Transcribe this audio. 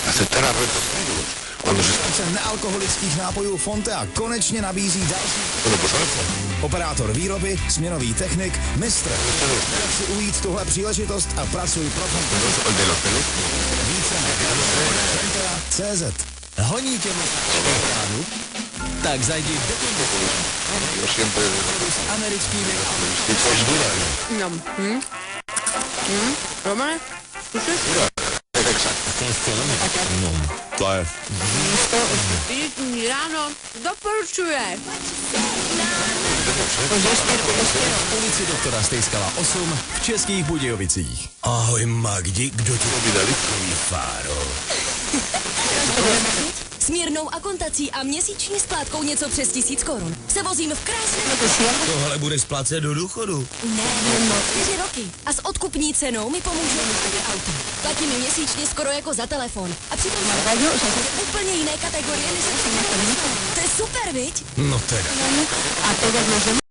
Aceptar retrocesos. Cuando se nealkoholických nápojů Fontea konečně nabízí další. Bueno, pues ahora Operátor výroby, směnový technik, mistr. Jak si ujít tuhle příležitost a pracuj pro Fontea. el de los pelos. Více na Fontea.cz. Honí tě rádu? Tak zajdi do Fontea. Yo siempre S americkými es dura. Romane, slyšíš? Exacto. No, to je... Jižní ráno doporučuje. ulici doktora Stejskala 8 v Českých Budějovicích. Ahoj Magdi, kdo ti Vydali. Fáro? S mírnou akontací a měsíční splátkou něco přes 1000 korun se vozím v krásném... Tohle bude splácet do důchodu. Ne, 4 roky. A s odkupní cenou mi pomůže výstavě auta. Platím mi měsíčně skoro jako za telefon. A přitom je úplně jiné kategorie než... To je super, viď? No teda. A to jak můžeme?